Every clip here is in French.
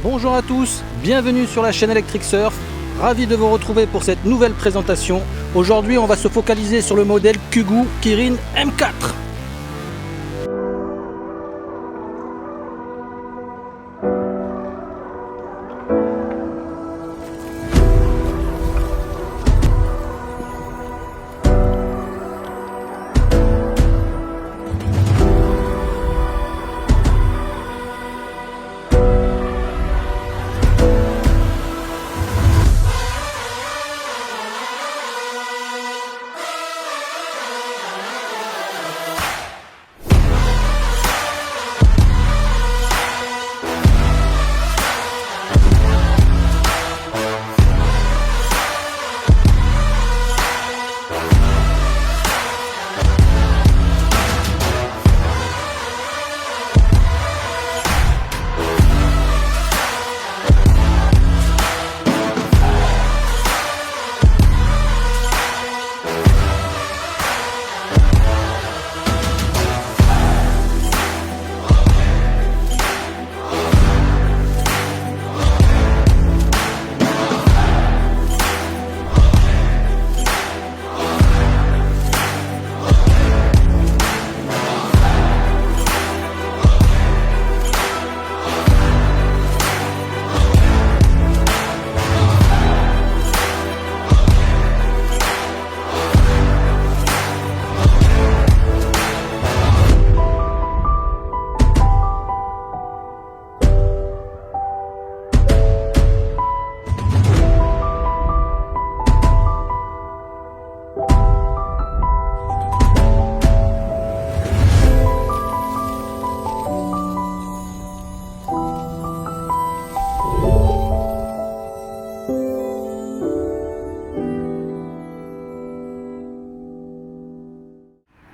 Bonjour à tous, bienvenue sur la chaîne Electric Surf. Ravi de vous retrouver pour cette nouvelle présentation. Aujourd'hui, on va se focaliser sur le modèle Kugoo Kirin M4.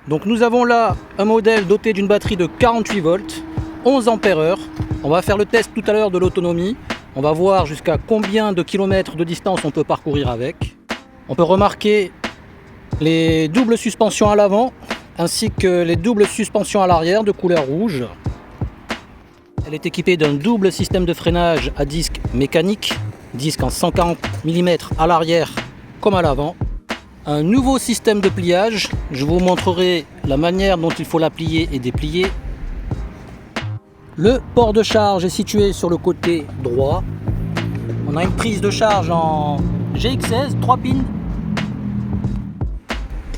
Donc nous avons là un modèle doté d'une batterie de 48 volts, 11 ampères-heure. On va faire le test tout à l'heure de l'autonomie. On va voir jusqu'à combien de kilomètres de distance on peut parcourir avec. On peut remarquer les doubles suspensions à l'avant ainsi que les doubles suspensions à l'arrière de couleur rouge. Elle est équipée d'un double système de freinage à disque mécanique, disque en 140 mm à l'arrière comme à l'avant. Un nouveau système de pliage, je vous montrerai la manière dont il faut la plier et déplier. Le port de charge est situé sur le côté droit. On a une prise de charge en GX16, 3 pins.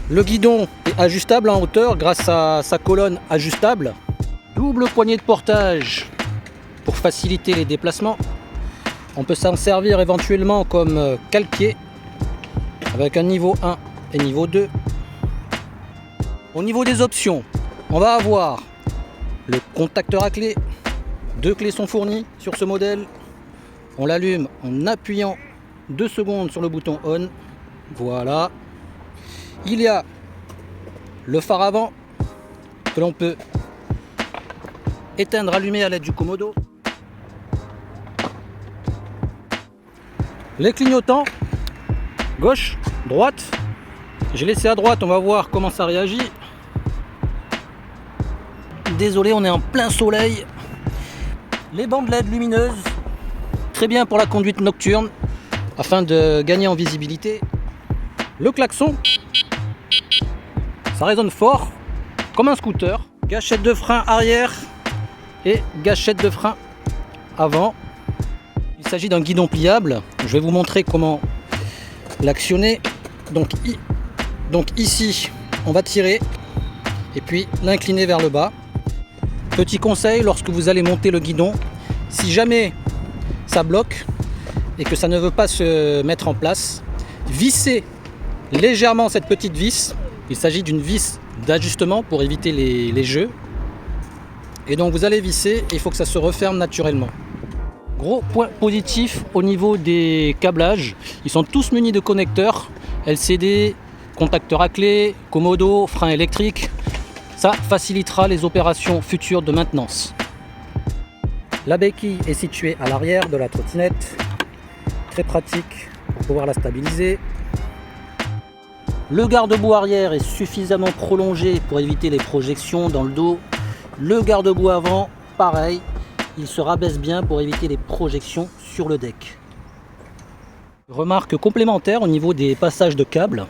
Le guidon est ajustable en hauteur grâce à sa colonne ajustable. Double poignée de portage pour faciliter les déplacements. On peut s'en servir éventuellement comme cale-pied, avec un niveau 1 et niveau 2. Au niveau des options, on va avoir le contacteur à clé. 2 clés sont fournies sur ce modèle. On l'allume en appuyant 2 secondes sur le bouton on. Voilà. Il y a le phare avant que l'on peut éteindre, allumer à l'aide du commodo. Les clignotants gauche, droite. J'ai laissé à droite, on va voir comment ça réagit. Désolé, on est en plein soleil. Les bandes LED lumineuses, très bien pour la conduite nocturne afin de gagner en visibilité. Le klaxon, ça résonne fort comme un scooter. Gâchette de frein arrière et gâchette de frein avant. Il s'agit d'un guidon pliable. Je vais vous montrer comment l'actionner. Donc ici on va tirer et puis l'incliner vers le bas. Petit conseil, lorsque vous allez monter le guidon, si jamais ça bloque et que ça ne veut pas se mettre en place, vissez légèrement cette petite vis. Il s'agit d'une vis d'ajustement pour éviter les jeux. Et donc vous allez visser et il faut que ça se referme naturellement. Gros point positif au niveau des câblages, ils sont tous munis de connecteurs LCD, contacteur à clé, commodo, frein électrique. Ça facilitera les opérations futures de maintenance. La béquille est située à l'arrière de la trottinette, très pratique pour pouvoir la stabiliser. Le garde-boue arrière est suffisamment prolongé pour éviter les projections dans le dos. Le garde-boue avant, pareil, il se rabaisse bien pour éviter les projections sur le deck. Remarque complémentaire au niveau des passages de câbles,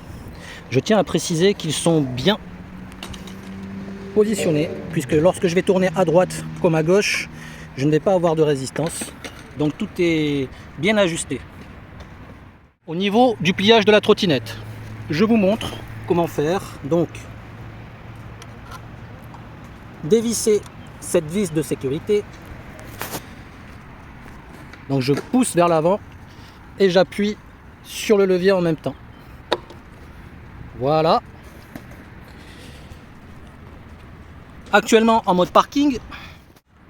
je tiens à préciser qu'ils sont bien positionnés, puisque lorsque je vais tourner à droite comme à gauche, je ne vais pas avoir de résistance, donc tout est bien ajusté. Au niveau du pliage de la trottinette, je vous montre comment faire. Donc, dévisser cette vis de sécurité, donc je pousse vers l'avant et j'appuie sur le levier en même temps. Voilà. Actuellement en mode parking,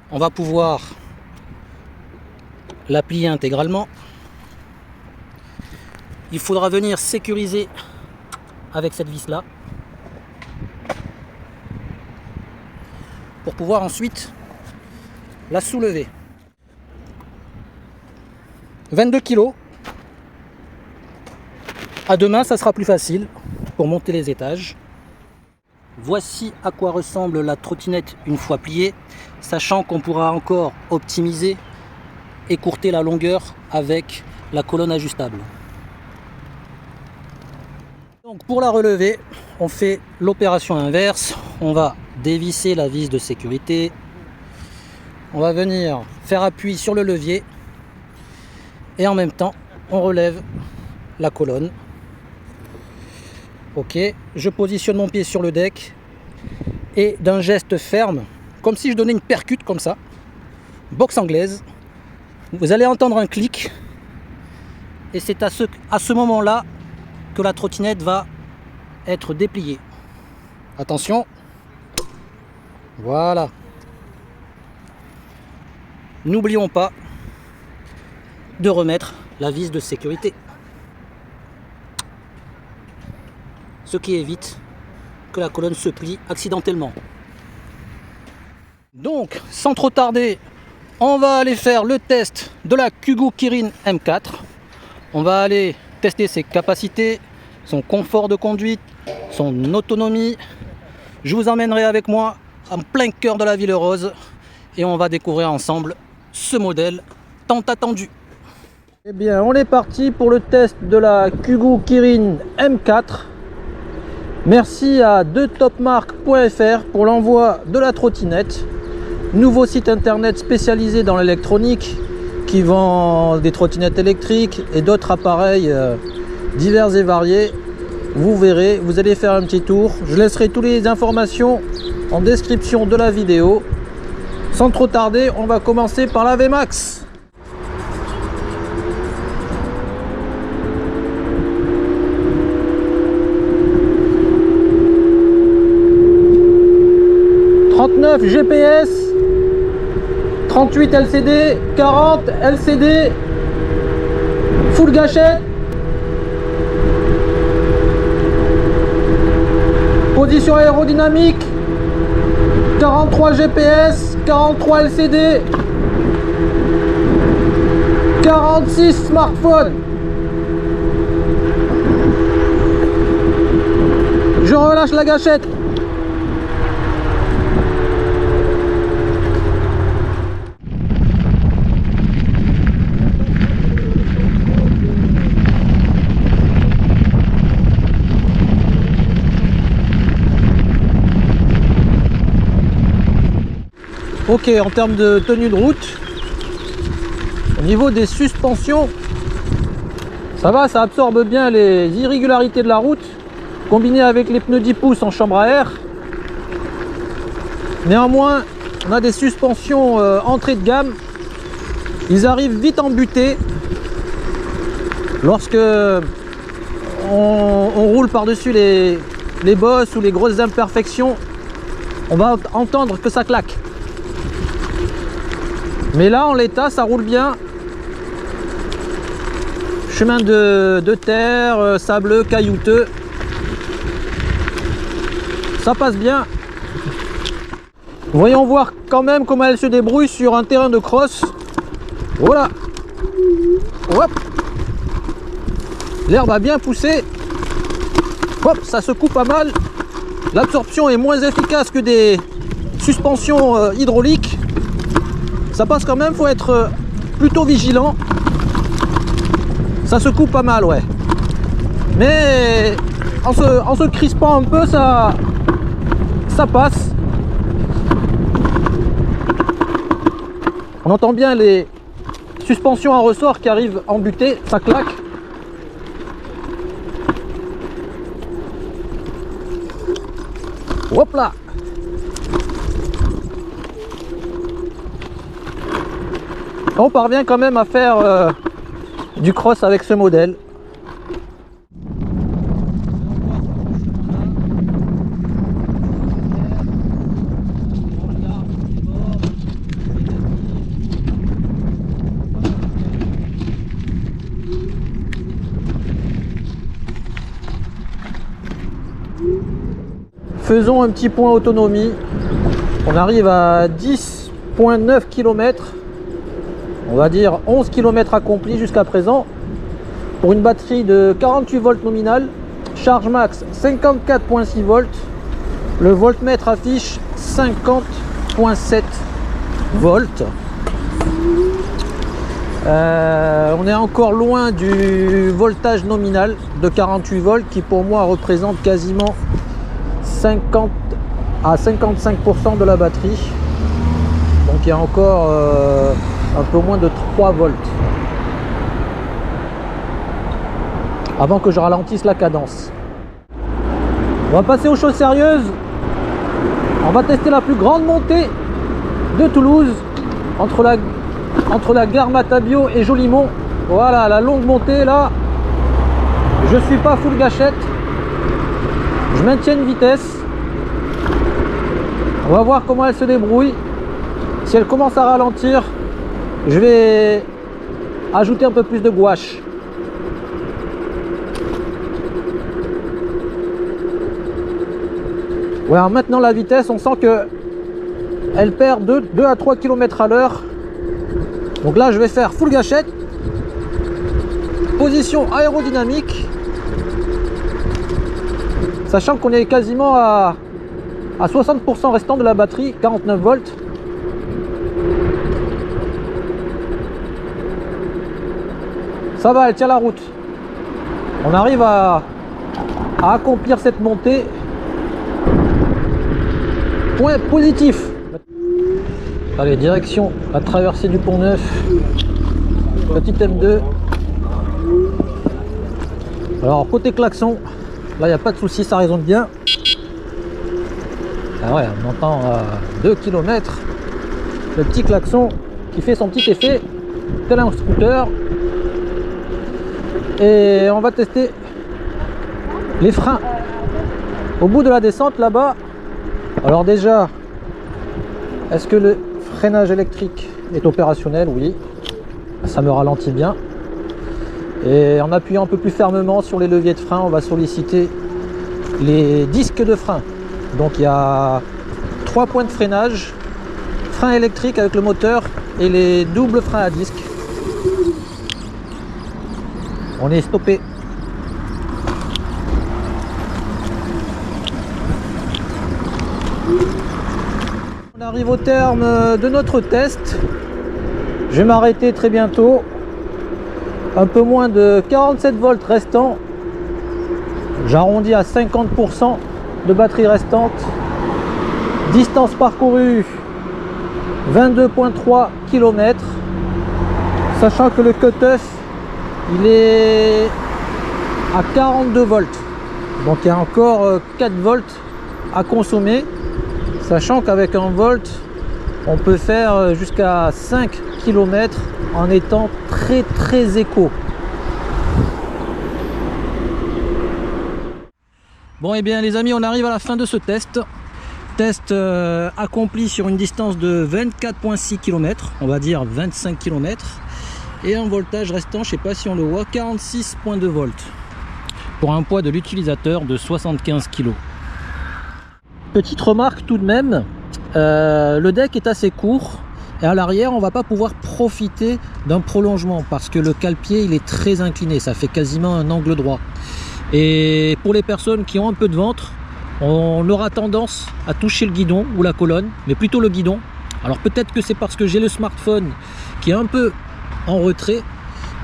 on va pouvoir la plier intégralement. Il faudra venir sécuriser avec cette vis là pour pouvoir ensuite la soulever. 22 kg. À deux mains, ça sera plus facile pour monter les étages. Voici à quoi ressemble la trottinette une fois pliée, sachant qu'on pourra encore optimiser, écourter la longueur avec la colonne ajustable. Donc pour la relever, on fait l'opération inverse. On va dévisser la vis de sécurité. On va venir faire appui sur le levier et en même temps, on relève la colonne. Ok, je positionne mon pied sur le deck et d'un geste ferme, comme si je donnais une percute comme ça, boxe anglaise, vous allez entendre un clic et c'est à ce moment-là que la trottinette va être dépliée. Attention, voilà. N'oublions pas de remettre la vis de sécurité, ce qui évite que la colonne se plie accidentellement. Donc, sans trop tarder, on va aller faire le test de la Kugu Kirin M4. On va aller tester ses capacités, son confort de conduite, son autonomie. Je vous emmènerai avec moi en plein cœur de la Ville Rose et on va découvrir ensemble ce modèle tant attendu. Eh bien, on est parti pour le test de la Kugu Kirin M4. Merci à deutopmark.fr pour l'envoi de la trottinette. Nouveau site internet spécialisé dans l'électronique qui vend des trottinettes électriques et d'autres appareils divers et variés. Vous verrez, vous allez faire un petit tour. Je laisserai toutes les informations en description de la vidéo. Sans trop tarder, on va commencer par la VMAX. GPS, 38 LCD, 40 LCD, full gâchette, position aérodynamique, 43 GPS, 43 LCD, 46 smartphones. Je relâche la gâchette. Ok, en termes de tenue de route, au niveau des suspensions, ça va, ça absorbe bien les irrégularités de la route, combiné avec les pneus 10 pouces en chambre à air. Néanmoins, on a des suspensions entrée de gamme. Ils arrivent vite en butée. Lorsque on roule par-dessus les bosses ou les grosses imperfections, on va entendre que ça claque. Mais là, en l'état, ça roule bien. Chemin de terre, sableux, caillouteux. Ça passe bien. Voyons voir quand même comment elle se débrouille sur un terrain de cross. Voilà. Hop. L'herbe a bien poussé. Hop, ça secoue pas mal. L'absorption est moins efficace que des suspensions hydrauliques. Ça passe quand même, faut être plutôt vigilant. Ça se coupe pas mal, ouais. Mais en se crispant un peu, ça passe. On entend bien les suspensions en ressort qui arrivent en butée, ça claque. Hop là. On parvient quand même à faire du cross avec ce modèle. Faisons un petit point autonomie. On arrive à 10,9 km. On va dire 11 km accomplis jusqu'à présent. Pour une batterie de 48 volts nominal. Charge max 54,6 volts. Le voltmètre affiche 50,7 volts. On est encore loin du voltage nominal de 48 volts qui pour moi représente quasiment 50 à 55% de la batterie. Donc il y a encore un peu moins de 3 volts avant que je ralentisse la cadence. On va passer aux choses sérieuses. On va tester la plus grande montée de Toulouse entre la gare Matabio et Jolimont. Voilà la longue montée là. Je suis pas full gâchette. Je maintiens une vitesse. On va voir comment elle se débrouille. Si elle commence à ralentir, je vais ajouter un peu plus de gouache. Ouais, alors maintenant la vitesse, on sent que elle perd 2 à 3 km à l'heure. Donc là, je vais faire full gâchette. Position aérodynamique. Sachant qu'on est quasiment à 60% restant de la batterie, 49 volts. Ça va, elle tient la route. On arrive à accomplir cette montée. Point positif. Allez, direction la traversée du Pont Neuf. Petit M2. Alors, côté klaxon, là, il n'y a pas de souci, ça résonne bien. Ah ouais, on entend à 2 km le petit klaxon qui fait son petit effet tel un scooter. Et on va tester les freins au bout de la descente là-bas. Alors déjà, est-ce que le freinage électrique est opérationnel? Oui, ça me ralentit bien. Et en appuyant un peu plus fermement sur les leviers de frein, on va solliciter les disques de frein. Donc il y a 3 points de freinage, frein électrique avec le moteur et les doubles freins à disque. On est stoppé. On arrive au terme de notre test. Je vais m'arrêter très bientôt. Un peu moins de 47 volts restants. J'arrondis à 50% de batterie restante. Distance parcourue 22,3 km. Sachant que le cut-off il est à 42 volts. Donc il y a encore 4 volts à consommer. Sachant qu'avec un volt, on peut faire jusqu'à 5 km en étant très éco. Bon et bien les amis, on arrive à la fin de ce test. Test accompli sur une distance de 24,6 km, on va dire 25 km. Et un voltage restant, je ne sais pas si on le voit, 46,2 volts. Pour un poids de l'utilisateur de 75 kg. Petite remarque tout de même, le deck est assez court. Et à l'arrière, on ne va pas pouvoir profiter d'un prolongement parce que le cale-pied il est très incliné, ça fait quasiment un angle droit. Et pour les personnes qui ont un peu de ventre, on aura tendance à toucher le guidon ou la colonne, mais plutôt le guidon. Alors peut-être que c'est parce que j'ai le smartphone qui est un peu en retrait,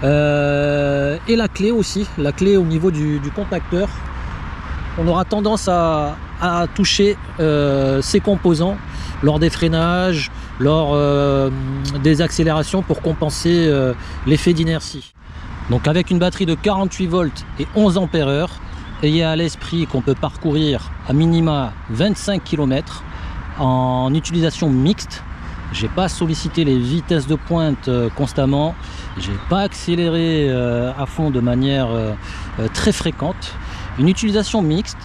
et la clé aussi, la clé au niveau du contacteur. On aura tendance à toucher ces composants lors des freinages, lors des accélérations pour compenser l'effet d'inertie. Donc avec une batterie de 48 volts et 11 ampères heure, ayez à l'esprit qu'on peut parcourir à minima 25 km en utilisation mixte. J'ai pas sollicité les vitesses de pointe constamment, j'ai pas accéléré à fond de manière très fréquente. Une utilisation mixte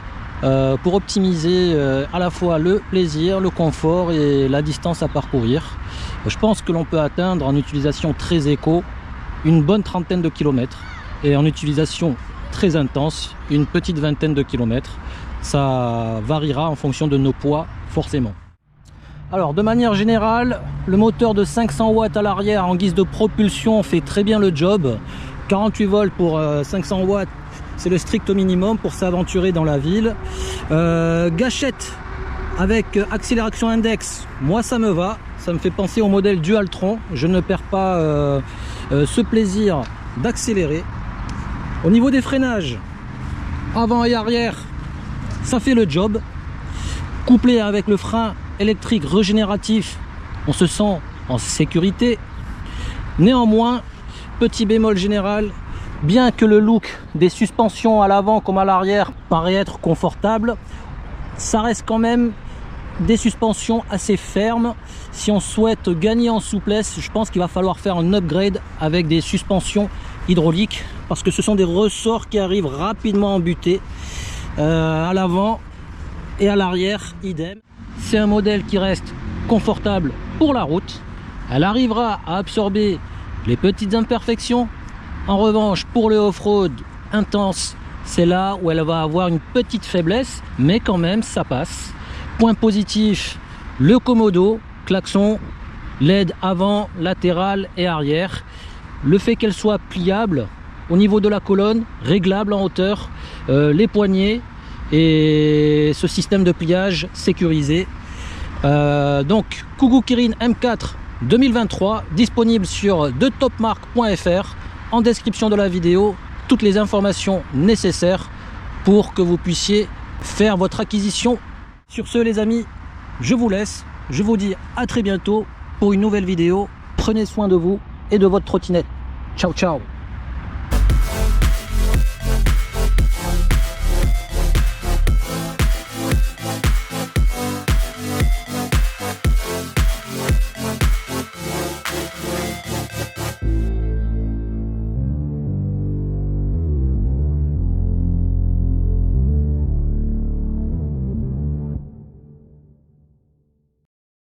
pour optimiser à la fois le plaisir, le confort et la distance à parcourir. Je pense que l'on peut atteindre en utilisation très éco une bonne trentaine de kilomètres et en utilisation très intense une petite vingtaine de kilomètres. Ça variera en fonction de nos poids forcément. Alors de manière générale, le moteur de 500 watts à l'arrière en guise de propulsion fait très bien le job. 48 volts pour 500 watts, c'est le strict minimum pour s'aventurer dans la ville. Gâchette avec accélération index, moi ça me va, ça me fait penser au modèle Dualtron. Je ne perds pas ce plaisir d'accélérer. Au niveau des freinages, avant et arrière, ça fait le job. Couplé avec le frein électrique régénératif, on se sent en sécurité. Néanmoins, petit bémol général, bien que le look des suspensions à l'avant comme à l'arrière paraît être confortable, ça reste quand même des suspensions assez fermes. Si on souhaite gagner en souplesse, je pense qu'il va falloir faire un upgrade avec des suspensions hydrauliques, parce que ce sont des ressorts qui arrivent rapidement en butée à l'avant et à l'arrière idem. C'est un modèle qui reste confortable pour la route, elle arrivera à absorber les petites imperfections. En revanche, pour le off-road intense, c'est là où elle va avoir une petite faiblesse, mais quand même ça passe. Point positif, le commodo, klaxon, LED avant, latéral et arrière. Le fait qu'elle soit pliable au niveau de la colonne, réglable en hauteur, les poignées et ce système de pliage sécurisé. Donc Kugu Kirin M4 2023, disponible sur detopmarque.fr. En description de la vidéo, toutes les informations nécessaires pour que vous puissiez faire votre acquisition. Sur ce les amis, je vous laisse, je vous dis à très bientôt pour une nouvelle vidéo. Prenez soin de vous et de votre trottinette. Ciao ciao.